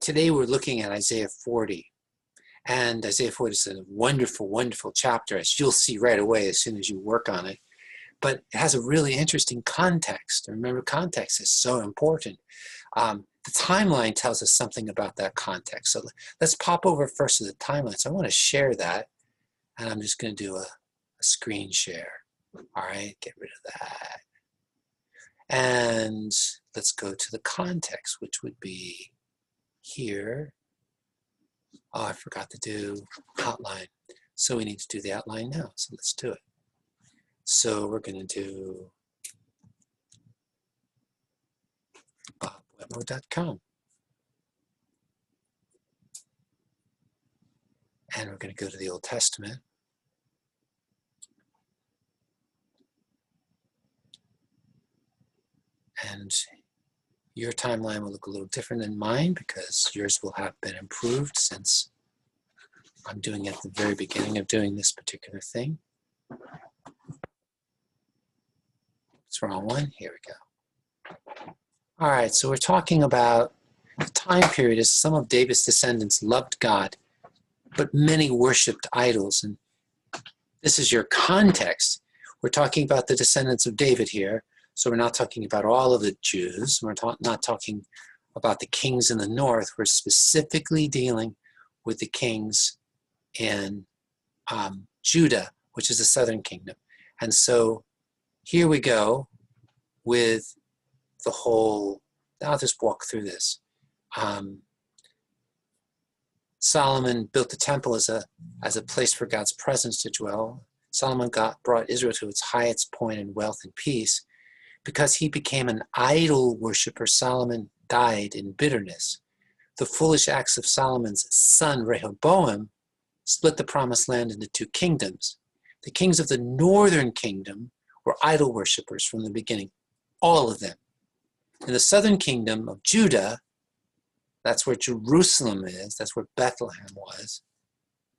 today we're looking at Isaiah 40. And Isaiah 40 is a wonderful, wonderful chapter, as you'll see right away as soon as you work on it. But it has a really interesting context. Remember, context is so important. The timeline tells us something about that context. So let's pop over first to the timeline. So I want to share that. And I'm just going to do a screen share. All right, get rid of that. And let's go to the context, which would be here. Oh, I forgot to do outline. So we need to do the outline now. So let's do it. So we're going to do bobwetmore.com. And we're going to go to the Old Testament. And your timeline will look a little different than mine because yours will have been improved since I'm doing it at the very beginning of doing this particular thing. It's the wrong one. Here we go. All right, so we're talking about the time period as some of David's descendants loved God, but many worshipped idols. And this is your context. We're talking about the descendants of David here. So we're not talking about all of the Jews. We're not talking about the kings in the north. We're specifically dealing with the kings in Judah, which is the southern kingdom. And so here we go with the whole, I'll just walk through this. Solomon built the temple as a place for God's presence to dwell. Solomon brought Israel to its highest point in wealth and peace. Because he became an idol worshiper, Solomon died in bitterness. The foolish acts of Solomon's son Rehoboam split the promised land into two kingdoms. The kings of the northern kingdom were idol worshippers from the beginning, all of them. In the southern kingdom of Judah, that's where Jerusalem is, that's where Bethlehem was.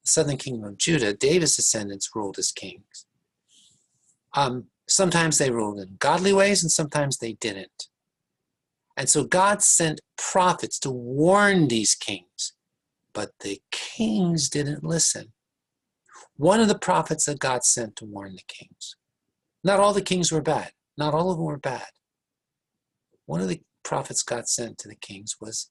The southern kingdom of Judah, David's descendants ruled as kings. Sometimes they ruled in godly ways and sometimes they didn't. And so God sent prophets to warn these kings, but the kings didn't listen. One of the prophets that God sent to warn the kings. Not all the kings were bad. Not all of them were bad. One of the prophets God sent to the kings was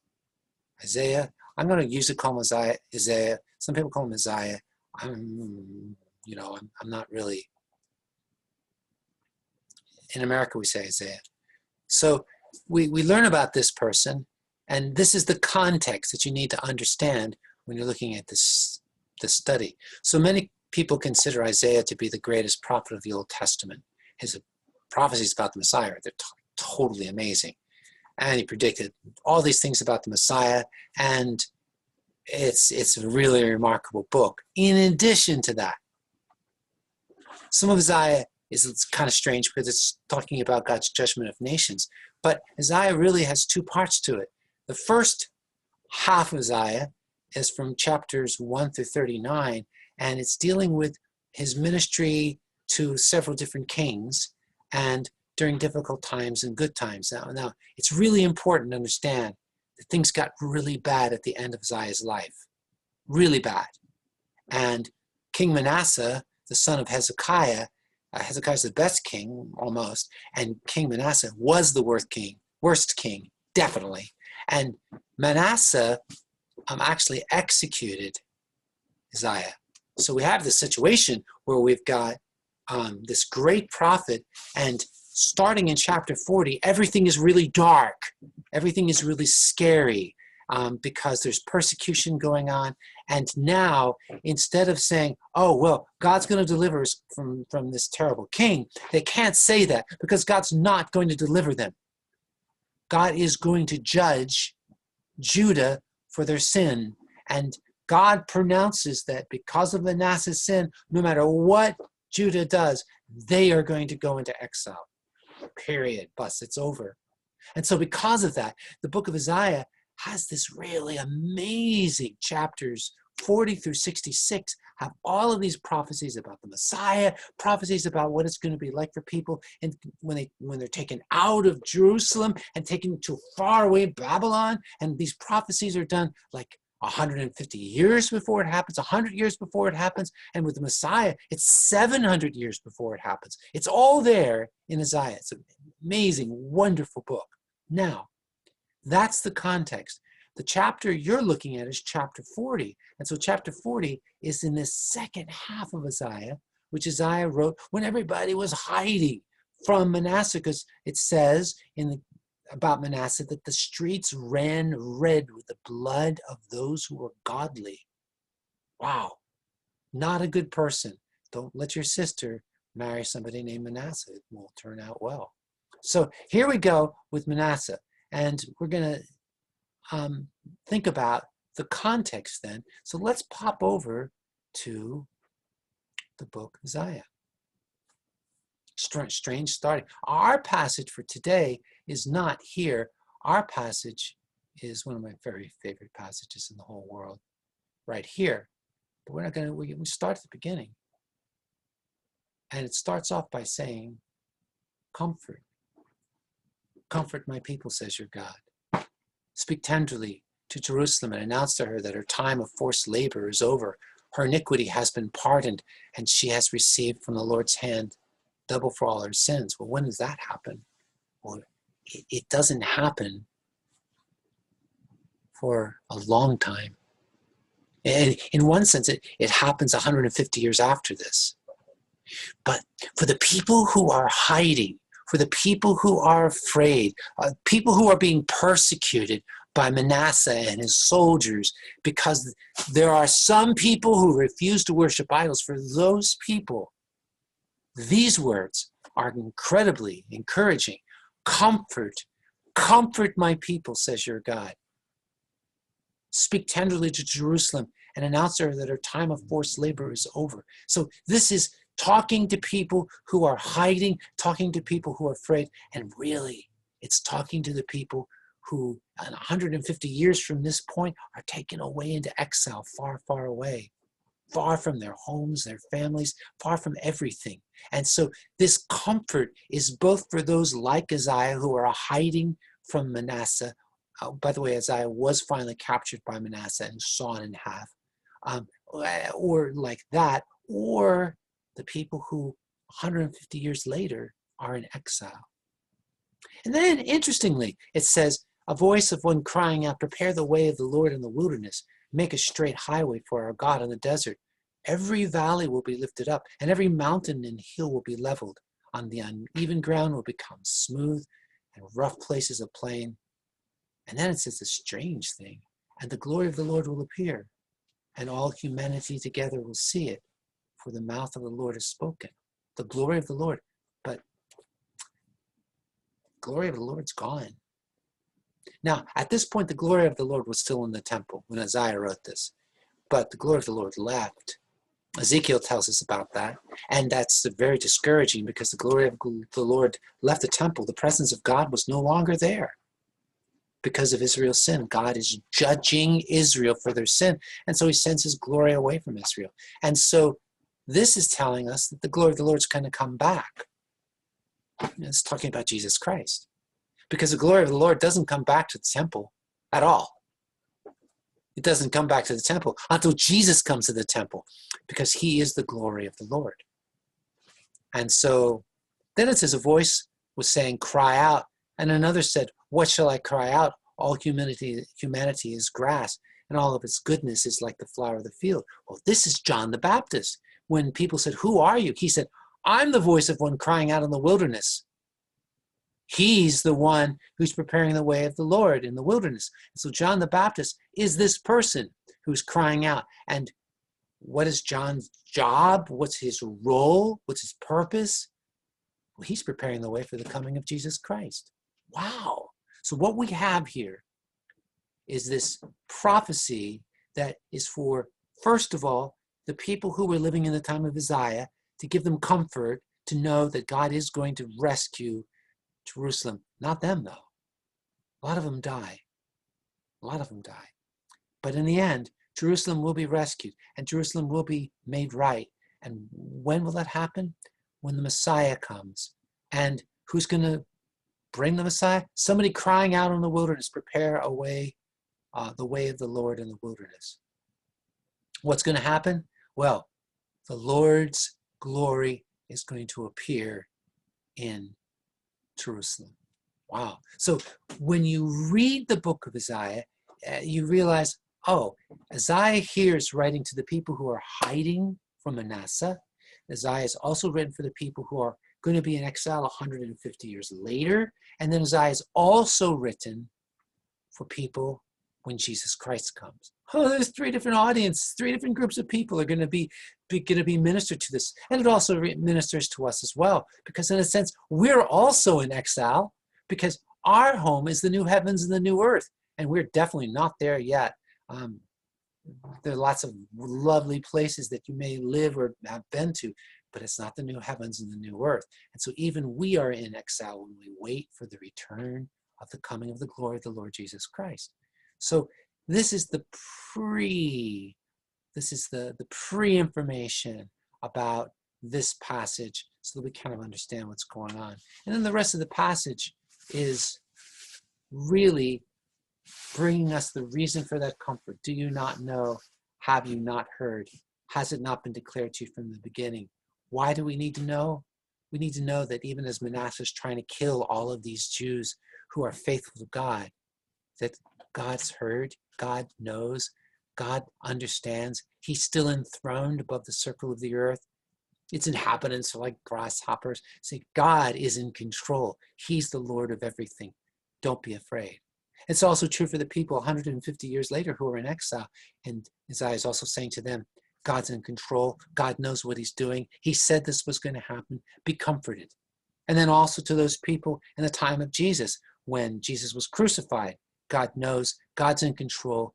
Isaiah. I'm going to usually call him Isaiah. Some people call him Isaiah. I'm not really. In America, we say Isaiah. So we learn about this person, and this is the context that you need to understand when you're looking at this study. So many people consider Isaiah to be the greatest prophet of the Old Testament. His prophecies about the Messiah, they're totally amazing. And he predicted all these things about the Messiah, and it's a really remarkable book. In addition to that, some of Isaiah is kind of strange because it's talking about God's judgment of nations. But Isaiah really has two parts to it. The first half of Isaiah is from chapters 1 through 39, and it's dealing with his ministry to several different kings and during difficult times and good times. Now it's really important to understand that things got really bad at the end of Isaiah's life. Really bad. And King Manasseh, the son of Hezekiah, Hezekiah's the best king, almost, and King Manasseh was the worst king, definitely. And Manasseh actually executed Isaiah. So we have this situation where we've got this great prophet, and starting in chapter 40, everything is really dark. Everything is really scary because there's persecution going on. And now, instead of saying, oh, well, God's going to deliver us from this terrible king, they can't say that because God's not going to deliver them. God is going to judge Judah for their sin. And God pronounces that because of Manasseh's sin, no matter what Judah does, they are going to go into exile. Period. Bus. It's over. And so because of that, the book of Isaiah has this really amazing chapters 40 through 66 have all of these prophecies about the Messiah, prophecies about what it's going to be like for people and when they're taken out of Jerusalem and taken to far away Babylon. And these prophecies are done like 150 years before it happens, 100 years before it happens. And with the Messiah, it's 700 years before it happens. It's all there in Isaiah. It's an amazing, wonderful book. Now, that's the context. The chapter you're looking at is chapter 40. And so chapter 40 is in the second half of Isaiah, which Isaiah wrote when everybody was hiding from Manasseh, because it says about Manasseh that the streets ran red with the blood of those who were godly. Wow, not a good person. Don't let your sister marry somebody named Manasseh. It won't turn out well. So here we go with Manasseh. And we're going to think about the context then. So let's pop over to the book of Isaiah. Strange starting. Our passage for today is not here. Our passage is one of my very favorite passages in the whole world, right here. But we're not going to, we start at the beginning. And it starts off by saying, comfort. Comfort my people, says your God. Speak tenderly to Jerusalem and announce to her that her time of forced labor is over. Her iniquity has been pardoned, and she has received from the Lord's hand double for all her sins. Well, when does that happen? Well, it doesn't happen for a long time. And in one sense, it happens 150 years after this. But for the people who are hiding, for the people who are afraid, people who are being persecuted by Manasseh and his soldiers, because there are some people who refuse to worship idols, for those people, these words are incredibly encouraging. Comfort my people, says your God. Speak tenderly to Jerusalem and announce to her that her time of forced labor is over. So this is talking to people who are hiding, talking to people who are afraid, and really, it's talking to the people who, 150 years from this point, are taken away into exile, far, far away, far from their homes, their families, far from everything. And so this comfort is both for those like Isaiah who are hiding from Manasseh. By the way, Isaiah was finally captured by Manasseh and sawn in half, or like that, or the people who 150 years later are in exile. And then, interestingly, it says, a voice of one crying out, prepare the way of the Lord in the wilderness, make a straight highway for our God in the desert. Every valley will be lifted up, and every mountain and hill will be leveled. On the uneven ground will become smooth, and rough places a plain. And then it says a strange thing, and the glory of the Lord will appear, and all humanity together will see it, for the mouth of the Lord has spoken. The glory of the Lord, but the glory of the Lord's gone. Now, at this point, the glory of the Lord was still in the temple when Isaiah wrote this, but the glory of the Lord left. Ezekiel tells us about that, and that's very discouraging because the glory of the Lord left the temple. The presence of God was no longer there because of Israel's sin. God is judging Israel for their sin, and so he sends his glory away from Israel. And so this is telling us that the glory of the Lord is going to come back. It's talking about Jesus Christ, because the glory of the Lord doesn't come back to the temple at all. It doesn't come back to the temple until Jesus comes to the temple, because he is the glory of the Lord. And so then it says a voice was saying, cry out. And another said, what shall I cry out? All humanity is grass, and all of its goodness is like the flower of the field. Well, this is John the Baptist. When people said, who are you? He said, I'm the voice of one crying out in the wilderness. He's the one who's preparing the way of the Lord in the wilderness. And so John the Baptist is this person who's crying out. And what is John's job? What's his role? What's his purpose? Well, he's preparing the way for the coming of Jesus Christ. Wow. So what we have here is this prophecy that is for, first of all, the people who were living in the time of Isaiah, to give them comfort, to know that God is going to rescue Jerusalem. Not them, though. A lot of them die. A lot of them die. But in the end, Jerusalem will be rescued, and Jerusalem will be made right. And when will that happen? When the Messiah comes. And who's going to bring the Messiah? Somebody crying out in the wilderness, prepare a way, the way of the Lord in the wilderness. What's going to happen? Well, the Lord's glory is going to appear in Jerusalem. Wow. So when you read the book of Isaiah, you realize, oh, Isaiah here is writing to the people who are hiding from Manasseh. Isaiah is also written for the people who are going to be in exile 150 years later. And then Isaiah is also written for people when Jesus Christ comes. Oh, there's three different audiences, three different groups of people are going to be ministered to this. And it also ministers to us as well, because in a sense, we're also in exile because our home is the new heavens and the new earth. And we're definitely not there yet. There are lots of lovely places that you may live or have been to, but it's not the new heavens and the new earth. And so even we are in exile when we wait for the return of the coming of the glory of the Lord Jesus Christ. So this is the pre-information about this passage so that we kind of understand what's going on. And then the rest of the passage is really bringing us the reason for that comfort. Do you not know? Have you not heard? Has it not been declared to you from the beginning? Why do we need to know? We need to know that even as Manasseh is trying to kill all of these Jews who are faithful to God, that God's heard, God knows, God understands. He's still enthroned above the circle of the earth. Its inhabitants are like grasshoppers. See, God is in control. He's the Lord of everything. Don't be afraid. It's also true for the people 150 years later who are in exile. And Isaiah is also saying to them, God's in control. God knows what he's doing. He said this was going to happen. Be comforted. And then also to those people in the time of Jesus, when Jesus was crucified, God knows, God's in control.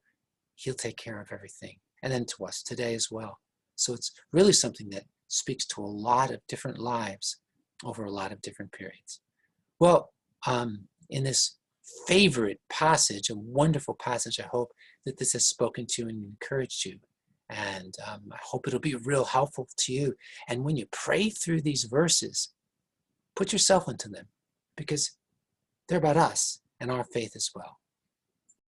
He'll take care of everything. And then to us today as well. So it's really something that speaks to a lot of different lives over a lot of different periods. Well, in this favorite passage, a wonderful passage, I hope that this has spoken to you and encouraged you. And I hope it'll be real helpful to you. And when you pray through these verses, put yourself into them, because they're about us and our faith as well.